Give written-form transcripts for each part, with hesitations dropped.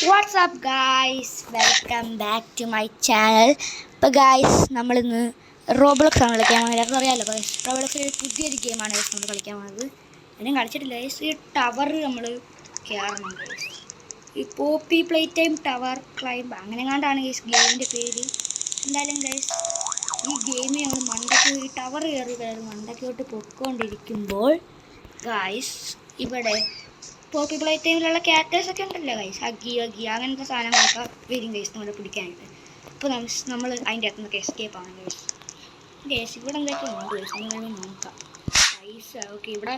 WhatsApp guys, welcome back to my channel. ഇപ്പോൾ guys നമ്മളിന്ന് Roblox ആണ് കളിക്കാൻ പോകുന്നത്. എല്ലാവർക്കും അറിയാമല്ലോ ഗായ്സ്, റോബ്ലോക്സ് പുതിയൊരു ഗെയിമാണ് ഗായ്സ് നമ്മൾ കളിക്കാൻ പോകുന്നത്. എന്നും കളിച്ചിട്ടില്ല ഗായ്സ്. ഈ ടവർ നമ്മൾ കയറണം ഗായ്സ്. ഈ poppy play time tower climb അങ്ങനെ കണ്ടാണ് ഗായ്സ് ഗെയിമിൻ്റെ പേര്. എന്തായാലും ഗായ്സ് ഈ ഗെയിമിൽ നമ്മൾ മണ്ടയ്ക്ക് ഈ ടവർ കയറി മണ്ടയ്ക്കോട്ട് പൊയ്ക്കൊണ്ടിരിക്കുമ്പോൾ ഗായ്സ് ഇവിടെ പോപ്പി പ്ലേ ടൈമിലുള്ള ക്യാരക്ടേഴ്സൊക്കെ ഉണ്ടല്ലോ ഗൈസ്, അഗി അങ്ങനത്തെ സാധനങ്ങളൊക്കെ വരും ഗൈസ് നമ്മളെ പിടിക്കാനായിട്ട്. അപ്പോൾ നമ്മൾ അതിൻ്റെ അകത്ത് നിന്നൊക്കെ എസ്കേപ്പ് ആണ് ഗൈസ്. ഇവിടെ എന്തൊക്കെ ഉണ്ട് ഗൈസ്, നമ്മൾ നോക്കാം പൈസ. ഓക്കെ, ഇവിടെ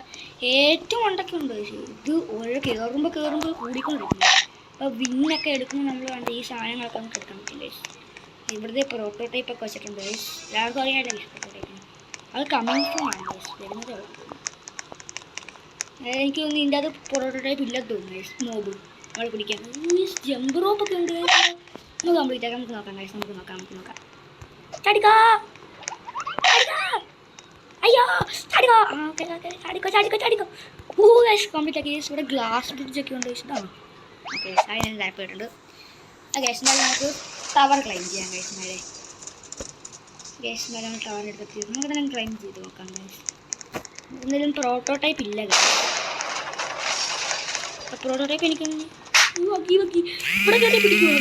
ഏറ്റവും ഉണ്ടൊക്കെ ഉണ്ട് ഗൈസ്. ഇത് ഓരോ കയറുമ്പോൾ കൂടിക്കൊണ്ടിരിക്കുന്നു. അപ്പോൾ വിന്നൊക്കെ എടുക്കുമ്പോൾ നമ്മൾ വേണ്ട ഈ സാധനങ്ങളൊക്കെ നമുക്ക് എടുക്കാൻ പറ്റും ഗൈസ്. ഇവിടുത്തെ പ്രോട്ടോടൈപ്പൊക്കെ വെച്ചിട്ടുണ്ട് ഗൈസ്. എല്ലാവർക്കും അറിയാമല്ലോ ഗൈസ് പ്രോട്ടോടൈപ്പിന്. അത് കമ്മിങ് സൂൺ ആണ് ഗൈസ്, വരുന്നതേ ഉള്ളൂ. എനിക്ക് തോന്നുന്നു ഇതിൻ്റെ അത് പ്രോട്ടോടൈപ്പ് ഇല്ലെന്ന് തോന്നുന്നു. സ്മോബ് നമ്മൾ പിടിക്കാൻ ഈ ജമ്പ് റോപ്പൊക്കെ ഉണ്ട്. നമുക്ക് കംപ്ലീറ്റ് ആക്കാം, നമുക്ക് നോക്കാം ഗൈസ്. നമുക്ക് നോക്കാം. ചാടിക്കോ അയ്യോ, ചാടിക്കോ. ചാടിക്കോ. ഗൈസ് കംപ്ലീറ്റ് ആക്കി ഗൈസ്. ഇവിടെ ഗ്ലാസ് ബ്രിഡ്ജൊക്കെ ഉണ്ട് ഗൈസ്. ഇതാണോ? ഓക്കെ, അതിന് താല്പര്യമുണ്ട്. ഗൈസ് എന്നാലും നമുക്ക് ടവർ ക്ലൈം ചെയ്യാം ഗൈസ്. എന്നാലും നമ്മൾ ടവർ എടുത്ത് നമുക്ക് തന്നെ ക്ലൈം ചെയ്ത് നോക്കാം ഗൈസ്. എന്തെങ്കിലും പ്രോട്ടോടൈപ്പ് ഇല്ല ഗൈസ്. പ്രോട്ടോടൈപ്പ് എനിക്ക് ഇവിടെ പിടിക്കുമോ?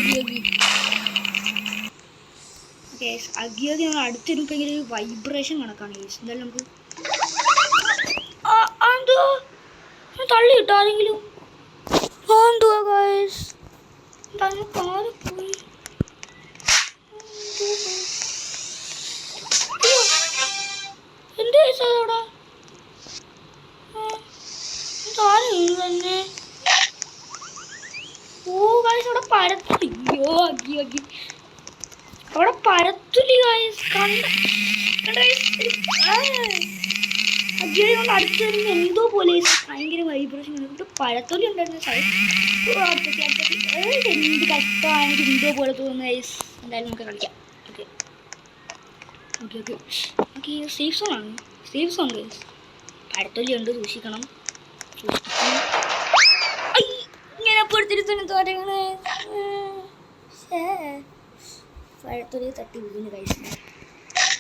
അഗി നമ്മൾ അടുത്തിരുമ്പോൾ വൈബ്രേഷൻ കണക്കാണ് ഗൈസ്. എന്തായാലും നമുക്ക് എന്തോ തള്ളി കിട്ടോ ആരെങ്കിലും? എന്തുവാ ഗൈസ്, കാല് പോയി. എന്ത് ഗൈസ് അതോടാ തന്നെ? ഓ ഗൈസ് അവിടെ പരത്തില്ല. അഗി അവിടെ പരത്തില്ല ഗൈസ്. അഗിയെ കൊണ്ട് അടുത്ത് വരുമ്പോൾ എന്തോ പോലെ ഭയങ്കര വൈബ്രേഷൻ. ഇവിടെ പഴത്തൊലി ഉണ്ടായിരുന്ന എന്ത് കഷ്ടമാണ്, എനിക്ക് എന്തോ പോലെ തോന്നുന്നു ഗൈസ്. എന്തായാലും നമുക്ക് കളിക്കാം. ഓക്കെ സേഫ് സോൺ ആണ്. Safe zone guys. പഴത്തൊലി ഉണ്ട്, സൂക്ഷിക്കണം. ഇങ്ങനെ പൊടുത്തിരുത്തുന്നു തോരങ്ങള്. പഴത്തൊലി തട്ടി വീണ് ഗൈസ്.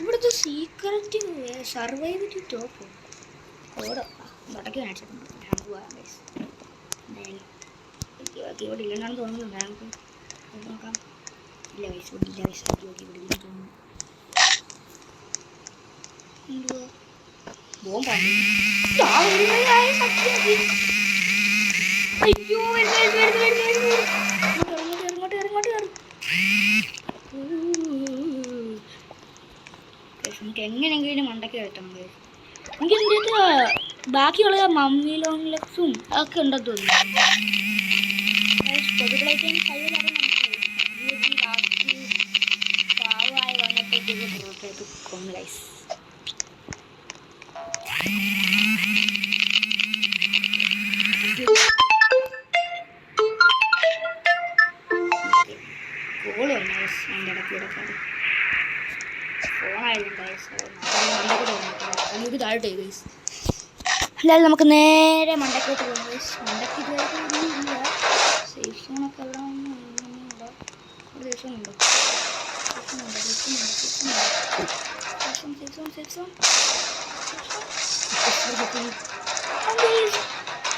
ഇവിടുത്തെ സീക്രറ്റ് സർവൈവ് ടോപ്പ് കോടോ മുടക്കി കാണിച്ചിട്ടുണ്ട്. നമുക്ക് പോകാം ഗൈസ്. എന്തായാലും ഇവിടെ ഇല്ലെന്നാണ് തോന്നുന്നത്. നമുക്ക് നോക്കാം. ഇല്ല ഗൈസ്, ഇവിടെ ഇല്ല ഗൈസ്. ഇവിടെ ഇല്ലെന്ന് തോന്നുന്നു. എന്തുവാ ബോംബാണ്? അയ്യോ നമുക്ക് എങ്ങനെയെങ്കിലും മണ്ടയ്ക്ക് എത്തണം ഗൈസ്. എനിക്ക് എൻ്റെ ബാക്കിയുള്ള മമ്മി ലോങ്ലെക്സും ഒക്കെ ഉണ്ടെന്ന് തോന്നുന്നു. പാവമായി വന്നപ്പോഴത്തേക്ക് കൊന്നു ഗൈസ്. കോള് വന്നു ഗൈസ്. അതിൻ്റെ ഇടയ്ക്കൂടെ ഫോണായിരുന്നു ഗൈസ്. നമുക്ക് താഴോട്ടേ ഗൈസ്. അല്ലാതെ നമുക്ക് നേരെ മണ്ടക്കോട്ട് പോകും ഗൈസ്. മണ്ടക്ക് ഇതുവരെയില്ല. സേഫ് സോണൊക്കെ എവിടെ ഉണ്ടോ? ഒരു സേഫ് സോൺ ഉണ്ടോ?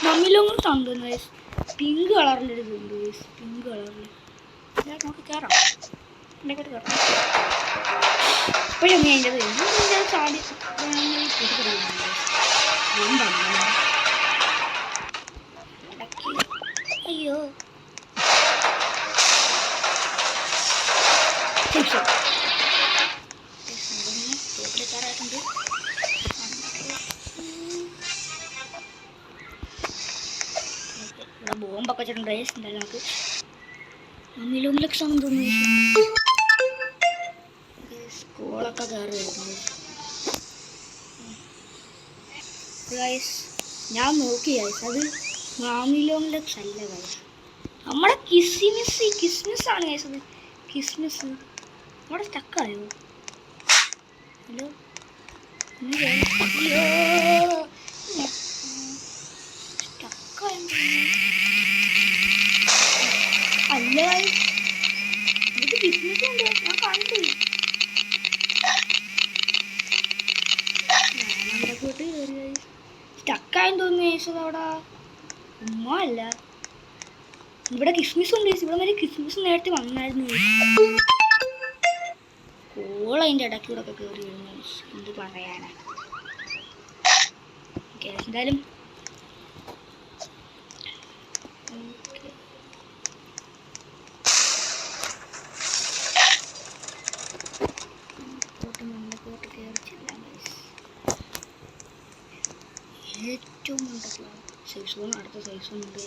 മമ്മിലോങ്ങും തന്നു ഗൈസ്. പിങ്ക് കളറിലൊരു ഇതുണ്ട് ഗൈസ്. പിങ്ക് കളറിൽ നമുക്ക് കയറാം. മണ്ടക്കോട്ട് കയറാം. ഇപ്പോഴും അതിൻ്റെ ചാടി അയ്യോ ബോംബൊക്കെ വെച്ചിട്ടുണ്ട് ഗൈസ്. എന്തായാലും നമുക്ക് മമ്മിലും ലക്ഷണം തോന്നുന്നു. സ്കൂളൊക്കെ കയറി വരുന്നു ഗൈസ്. ഞാൻ നോക്കി ഗൈസ്, അത് മാമിലോങ് ലക്സ് അല്ല ഗൈസ്. നമ്മുടെ കിസ്മിസ് ആണ് ഗൈസ്. അത് കിസ്മിസ് നമ്മുടെ സ്റ്റക്കായോ? ഹലോ സ്റ്റക്കായോ? കഴിച്ചത് അവിടെ ഉമ്മ അല്ല. ഇവിടെ കിസ്മിസ് ഉണ്ട്. ഇവിടെ വരെ കിസ്മിസ് നേരത്തെ വന്നായിരുന്നു. കോൾ അതിൻ്റെ ഇടയ്ക്കൂടെ ഒക്കെ കയറി വരുന്നു. എന്ത് പറയാനാ. എന്തായാലും ഏറ്റവും സൈസോൺ അടുത്ത സൈസോണുണ്ട്.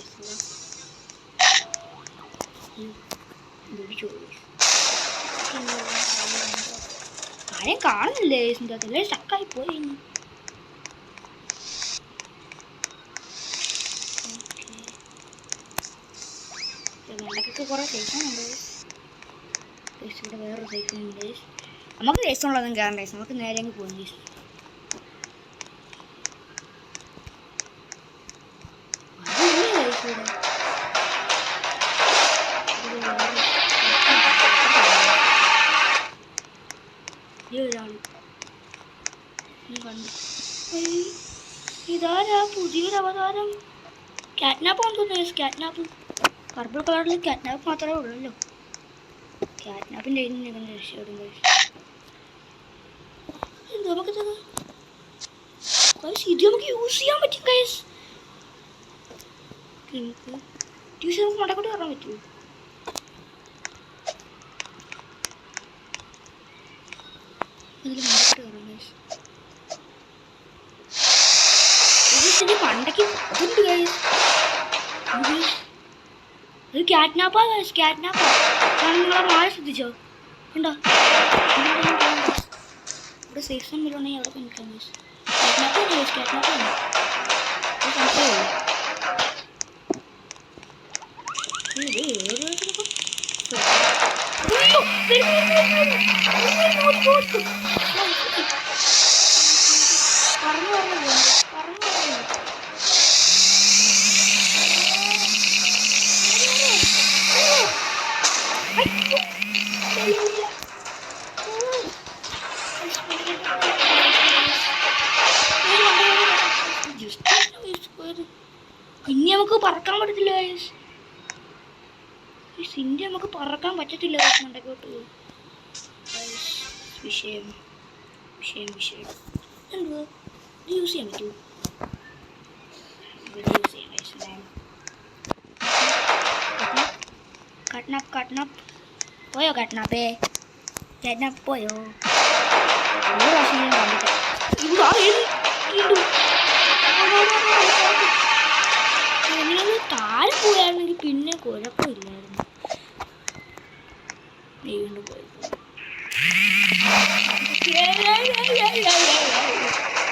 ആരെയും കാണുന്നില്ലേ ഇതിൻ്റെ സ്റ്റക്കായി പോയി. വെള്ളക്കൊക്കെ കുറേ സൈസോണുണ്ട്. ഇവിടെ വേറൊരു സൈസോണുണ്ട്. നമുക്ക് സൈസോണുള്ളതൊന്നും കയറണ്ട. നമുക്ക് നേരെ അങ്ങ് പോകും. ഇതാരാ പുതിയൊരു അവതാരം? കാറ്റ്നാപ്പ് തോന്നുന്നു. കാറ്റ്നാപ്പ് പർപ്പിൾ കളറിൽ കാറ്റ്നാപ്പ് മാത്രമേ ഉള്ളല്ലോ. കാറ്റ്നാപ്പിൻ്റെ രക്ഷപ്പെടും. ഇത് നമുക്ക് യൂസ് ചെയ്യാൻ പറ്റും ഗൈസ്. ട്യൂഷൻ നമുക്ക് മടക്കോട്ട് കയറാൻ പറ്റുമോ? ഇതിൽ മടക്കോട്ട് കയറാം ഗൈസ്. പണ്ടൊക്കെ ഇതുണ്ട് ഗൈസ്. ഇത് കാറ്റ്നാപ്പാ ഗൈസ്. കാറ്റ്നാപ്പാ നിങ്ങളെ മാറി ശ്രദ്ധിച്ചോ? ഉണ്ടോ? ഇവിടെ സേഫ് സോൺ വരുവാണെങ്കിൽ അവിടെ നിൽക്കാം ഗൈസ്. കാറ്റ്നാപ്പാണ് ഗൈസ്. കാറ്റ്നാപ്പാണ്. ഇനി നമുക്ക് പറക്കാൻ പറ്റത്തില്ല ഗൈസ്. സിൻ്റെ നമുക്ക് പറക്കാൻ പറ്റത്തില്ല മണ്ടക്കോട്ട്. വിഷയം വിഷയം വിഷയം എന്തോ ഇത് യൂസ് ചെയ്യാൻ പറ്റുമോ? യൂസ് ചെയ്യാം. കാറ്റ്നാപ്പ് കാറ്റ്നാപ്പ് പോയോ? കാറ്റ്നാപ്പേ കാറ്റ്നാപ്പ് പോയോ? ഒരു പ്രാവശ്യം ഞാൻ കണ്ടിട്ട് എങ്ങനെയാണ് താഴെ പോയായിരുന്നെങ്കിൽ പിന്നെ കുഴപ്പമില്ലായിരുന്നു. വീണ്ടും പോയി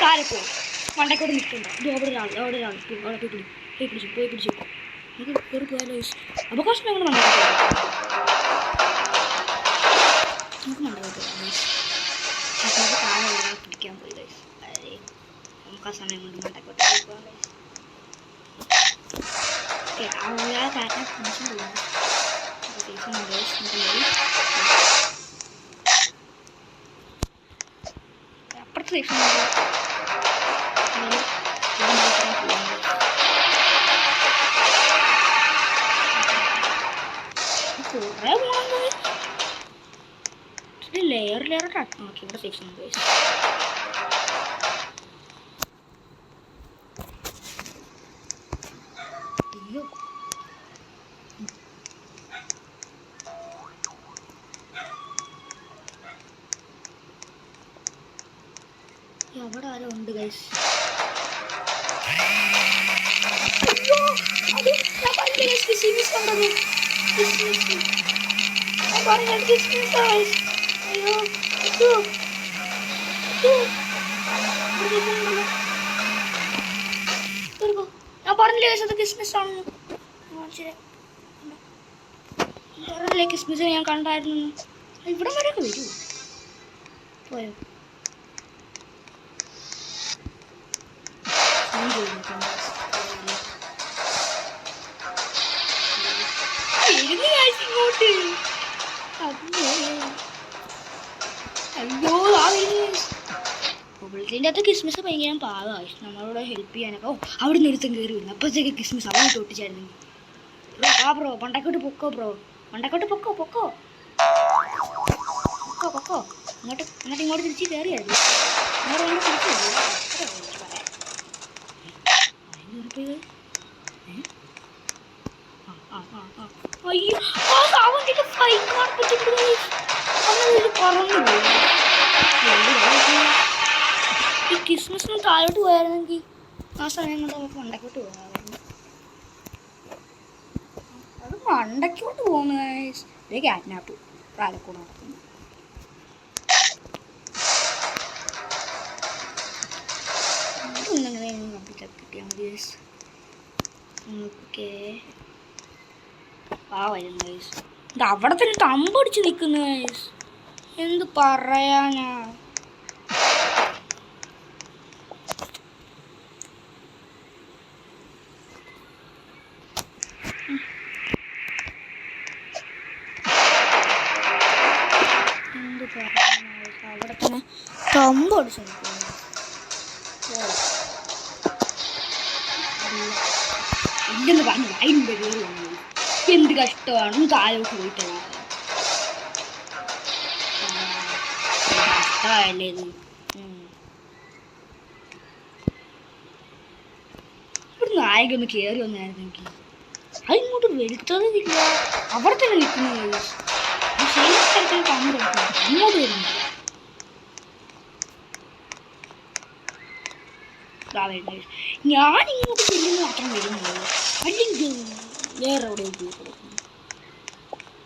താഴെ പോകും. മണ്ടക്കോട് നിൽക്കണ്ട. ഇത് അവിടെ ഒരാൾ അവിടെ പോയി പിടിച്ചു നമുക്ക് കയറി പോയാലോ? അവകാശം ഞങ്ങൾ മണ്ടക്കോട്ട് നമുക്ക് താഴെ പിടിക്കാൻ പോയി ഗൈസ്. അതായത് നമുക്ക് ആ സമയം കൊണ്ട് മണ്ടക്കോട്ട് പോകാം ഗൈസ്. ഓക്കെ ആ കാര്യം ഫിനിഷും തോന്നുന്നു. അപ്പുറത്ത് സേഷൻ കുറേ പോകണം. ലെയർ നോക്കി ഇവിടെ സേഷൻ ഉണ്ട്. അയ്യോ അവിടെ ആരോ ഉണ്ട് ഗൈസ്. ഞാൻ പറഞ്ഞില്ലേ ഗൈസ് അത് കിസ്മിസ് ആണെന്ന്. പറഞ്ഞില്ലേ കിസ്മിസ് ഞാൻ കണ്ടായിരുന്നു. ഇവിടെ വരെയൊക്കെ വരൂ. പോയോ? ഇങ്ങോട്ട് അയ്യോ ഇതിൻ്റെ അകത്ത് ക്രിസ്മസ് ഭയങ്കര പാവമായി നമ്മളോട് ഹെൽപ്പ് ചെയ്യാനൊക്കെ. ഓ അവിടെ നിന്ന് ഒരുത്തം കയറി വരുന്നു. അപ്പോഴത്തേക്ക് ക്രിസ്മസ് അവിടെ ഒട്ടിച്ചായിരുന്നെങ്കിൽ ബ്രോ ആ ബ്രോ മണ്ടക്കോട്ട് പൊക്കോ ബ്രോ, മണ്ടക്കോട്ട് പൊക്കോ പൊക്കോ പൊക്കോ പൊക്കോ. ഇങ്ങോട്ട് തിരിച്ച് കയറിയായിരുന്നു. ഇങ്ങോട്ട് കൊണ്ട് തിരിച്ചു പറയാം. അയ്യോ അവൻ്റെ ഫൈക്കാൻ പറ്റില്ല. പറഞ്ഞു ഈ ക്രിസ്മസിന് താഴോട്ട് പോയായിരുന്നെങ്കിൽ ആ സമയം കൊണ്ട് നമുക്ക് മണ്ടക്കോട്ട് പോകാമായിരുന്നു. അത് മണ്ടക്കോട്ട് പോകുന്നു. ഇതേ ക്യാറ്റ്നാപ്പ് പാലക്കൂട് നടക്കുന്നു. ഒന്നെങ്ങനെ കംപ്ലീറ്റ് കിട്ടിയാൽ മതി. ഓക്കെ ആ വരുന്നു. ഇത് അവിടെ തന്നെ തമ്പടിച്ച് നിൽക്കുന്നു. എന്ത് പറയാനാ. എന്ത് പറയാനാ. അവിടെ തന്നെ തമ്പടിച്ച് നിൽക്കുന്നു. ഇല്ലെന്ന് പറഞ്ഞു അതിൻ്റെ കയറി വന്നു. എന്ത് കഷ്ടമാണ് താഴോട്ട് പോയിട്ട് കഷ്ടമായല്ലേ ഇത്. ഇവിടെ നായകൊന്ന് കയറി വന്നായിരുന്നെങ്കിൽ അതിങ്ങോട്ട് വെളുത്തതില്ല. അവിടെ തന്നെ നിൽക്കുന്നത് അങ്ങോട്ട് വരുന്നില്ല. ഞാൻ ഇങ്ങോട്ട് ചെല്ലുന്ന മാത്രം വരുന്നുള്ളൂ. അല്ലെങ്കിൽ വേറെ എവിടെ കൊടുക്കുന്നു.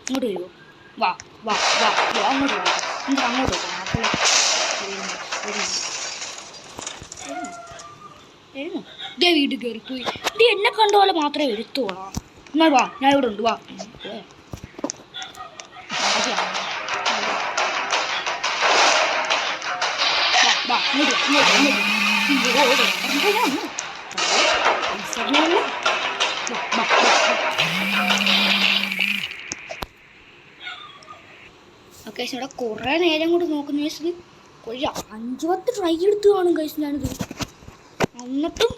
ഇങ്ങോട്ട് വരുമോ? വാ വാ വാ വാ അങ്ങോട്ട് പോകാം. എന്നിട്ട് അങ്ങോട്ട് പോകാം. അപ്പോൾ വരുന്നു. ഇതേ വീട്ടിൽ കയറിപ്പോയി. ഇത് എന്നെ കണ്ട പോലെ മാത്രമേ എടുത്തോളാം. എന്നാൽ വാ ഞാൻ ഇവിടെ ഉണ്ട്. വാ വാ ഓക്കെ ഇവിടെ കുറേ നേരം കൊണ്ട് നോക്കുന്ന കേസ് ഒരു 5-10 ട്രൈ എടുത്ത് കാണും കേസ് ഞാനിത്. എന്നിട്ടും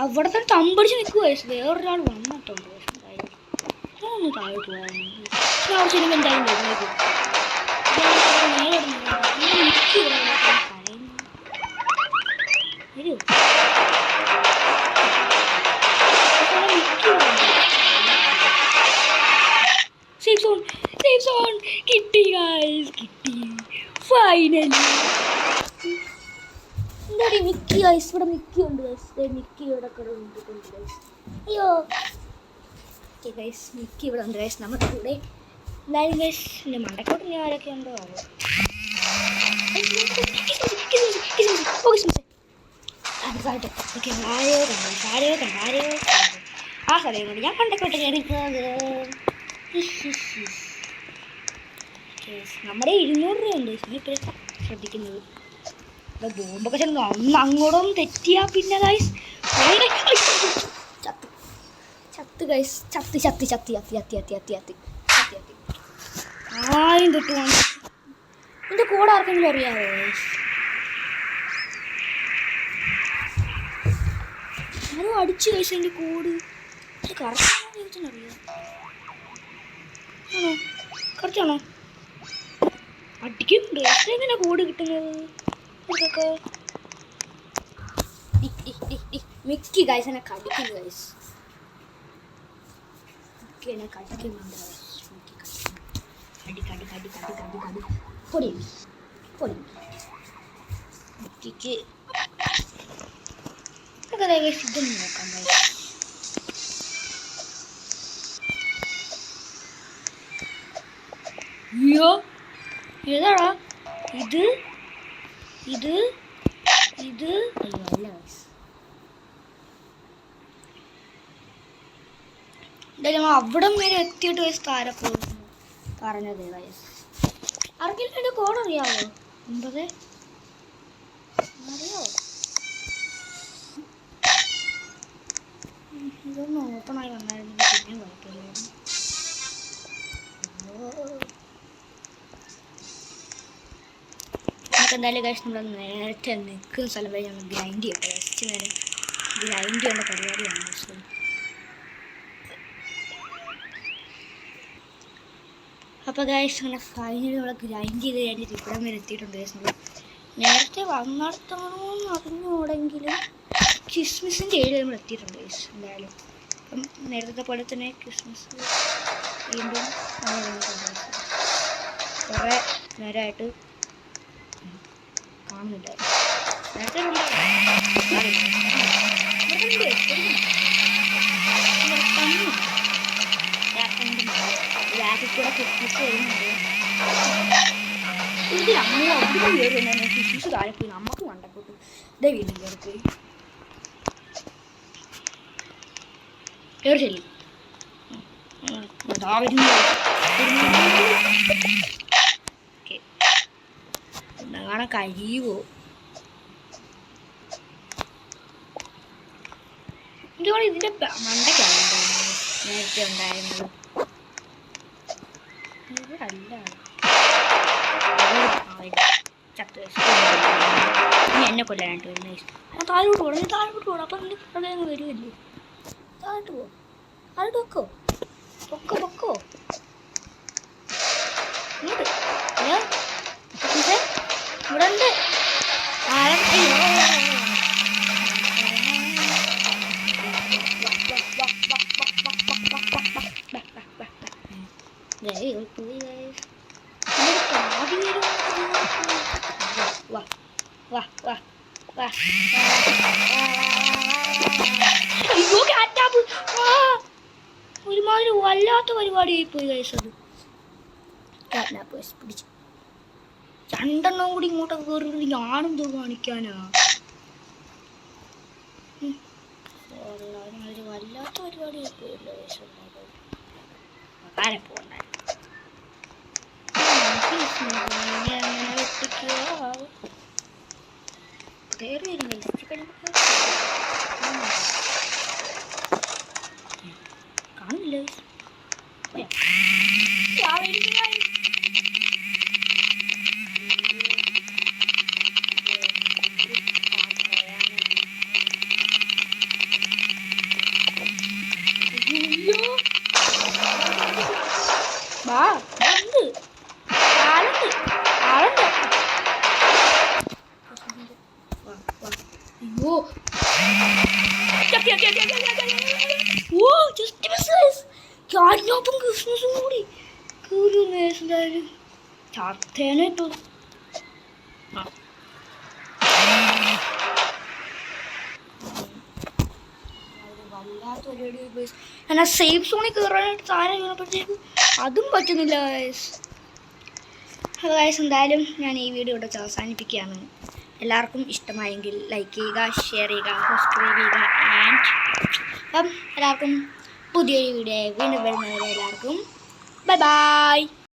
അവിടെ തന്നെ തമ്പടിച്ച് നിൽക്കുക കേസ്. വേറൊരാൾ വന്നിട്ടുണ്ട് കേസ്. ഞാനൊന്ന് താഴോട്ട് പോകാൻ ആവശ്യം എന്തായാലും വരുന്നത്. കിട്ടി ഗൈസ്, കിട്ടി ഫൈനലി. എന്താ മിക്കി ഗൈസ്. ഇവിടെ മിക്കി ഉണ്ട് ഗൈസ്. മിക്കി ഇവിടെ ഉണ്ട് ഗൈസ്. അയ്യോ ഓക്കെ ഗൈസ് മിക്കി ഇവിടെ ഉണ്ട് ഗൈസ് നമ്മുടെ കൂടെ. എന്തായാലും ഗൈസ് എൻ്റെ മണ്ടക്കോട്ട് ഞാൻ ആരൊക്കെ ഉണ്ടോ ആ സ്ഥലം കൊണ്ട് ഞാൻ മണ്ടക്കോട്ട് കയറിക്കുന്നത്. നമ്മുടെ 200 രൂപയുണ്ട് ഇപ്പോൾ ശ്രദ്ധിക്കുന്നത്. ബോംബൊക്കെ ചെന്ന് അങ്ങോട്ടൊന്നും തെറ്റിയാ പിന്നെ ഗൈസ് ചത്ത് ചത്ത് ഗൈസ് ചത്ത് ചത്ത് ചത്തി ചത്തി ചത്തി ചത്തി ചത്തി ചത്തി ചത്തി ചത്തി. ആരും തൊട്ട് കാണും. എൻ്റെ കൂടെ ആർക്കെങ്കിലും അറിയാമോ ഗൈസ്? ആരും അടിച്ചു ഗൈസ് എൻ്റെ കോഡ്. അത് കറക്റ്റാണോ അറിയാം. ആണോ കറക്റ്റാണോ? അടിക്കുന്നുണ്ട്. എങ്ങനെ കോഡ് കിട്ടുന്നത്? ഇതൊക്കെ മിക്കി ഗൈസ് എന്നെ കടിക്കുന്നു ഗൈസ്. മിക്കി എന്നെ കടിക്കുന്നുണ്ട്. കടി കടി കടി കടി കടി കടി പൊടി പൊടി മിക്കിക്ക് ഇതൊന്നും നോക്കാം ഗൈസ്. അയ്യോ ഏതാടാ ഇത് ഇത് ഇത് അയ്യോ അല്ല ഗൈസ്. എന്തായാലും അവിടം വരെ എത്തിയിട്ട് ഗൈസ് താരപ്പോ പറഞ്ഞത് ഗൈസ്. ആർക്കെങ്കിലും എൻ്റെ കോഡ് അറിയാമോ? 9 അറിയോ? ഇതൊന്ന് ഓപ്പണായി വന്നായിരുന്നു പിന്നെയും കുഴപ്പമില്ലായിരുന്നു. അപ്പോൾ എന്തായാലും ഗൈസ് നമ്മൾ നേരത്തെ നിൽക്കുന്ന സ്ഥലം വരെ ഞങ്ങൾ ഗ്രൈൻഡ് ചെയ്യട്ടെ. കുറച്ച് നേരം ഗ്രൈൻഡ് ചെയ്യേണ്ട പരിപാടിയാണ് ഗൈസ്. അപ്പോൾ ഗൈസ് അങ്ങനെ ഫൈനലി നമ്മൾ ഗ്രൈൻഡ് ചെയ്ത് കഴിഞ്ഞിട്ട് ഇവിടം വരെ എത്തിയിട്ടുണ്ട് ഗൈസ്. നമ്മൾ നേരത്തെ വന്നിടത്താണോ എന്ന് അറിഞ്ഞുകൂടെങ്കിലും ക്രിസ്മസിൻ്റെ ഏരിയ നമ്മൾ എത്തിയിട്ടുണ്ട് ഗൈസ്. എന്തായാലും അപ്പം നേരത്തെ പോലെ തന്നെ ക്രിസ്മസ് വീണ്ടും നമ്മൾ വന്നിട്ടുണ്ട്. കുറേ നേരമായിട്ട് കാണുന്നില്ല. നേരത്തെ കൂടെ ക്രിസ്മസ് വരുന്നുണ്ട്. ഇത് നമ്മൾ അവിടെ കയറി തന്നെ ക്രിസ്മസ് താഴെ പോയി നമുക്ക് മണ്ടപ്പെട്ടു. ഇതേ വീണ്ടും കയറിപ്പോയി കയറി ചെല്ലി കാണാൻ കഴിയുമോ? ഇതുപോലെ ഇതിൻ്റെ മണ്ടയ്ക്കാണ് നേരത്തെ ഉണ്ടായിരുന്നത്. ഇവിടല്ല ഇനി എന്നെ കൊല്ലാനായിട്ട് വരുന്ന താഴോട്ട് പോകണം. താഴോട്ട് പോകണം. അപ്പം എൻ്റെ പുറകെ വരുമല്ലോ. താഴോട്ട് പോകും. താഴോട്ട് വെക്കോ പൊക്കോ പൊക്കോ ഇങ്ങോട്ട് ഇവിടെ ഉണ്ട്. ഒരുമാതിരി വല്ലാത്ത പരിപാടിയായി പോയി ഗൈസ്. അത് കാറ്റ്നാപ്പ് പിടിച്ചു. രണ്ടെണ്ണം കൂടി ഇങ്ങോട്ടൊക്കെ കയറി ഞാനെന്തോ കാണിക്കാനാ? വല്ലാത്ത പരിപാടിയായി പോയല്ലോ ഗൈസ്. ആരെ പോകണ്ട അങ്ങനെ വെട്ടിക്കോ കയറി കാണില്ല. ഞാനിപ്പം ക്രിസ്മസും കൂടി കയറി ചത്തേനേട്ടോ. വല്ലാത്ത പരിപാടി. ഞാൻ ആ സേഫ് സോണിൽ കയറാനായിട്ട് താഴെ വീണപ്പോഴത്തേക്ക് അതും പറ്റുന്നില്ല ഗൈസ്. അപ്പോൾ ഗൈസ് എന്തായാലും ഞാൻ ഈ വീഡിയോ ഇവിടെ അവസാനിപ്പിക്കുകയാണ്. എല്ലാവർക്കും ഇഷ്ടമായെങ്കിൽ ലൈക്ക് ചെയ്യുക, ഷെയർ ചെയ്യുക, സബ്സ്ക്രൈബ് ചെയ്യുക. അപ്പം എല്ലാവർക്കും പുതിയൊരു വീഡിയോ വീണ്ടും വരുന്നവരെ എല്ലാവർക്കും ബൈ ബൈ.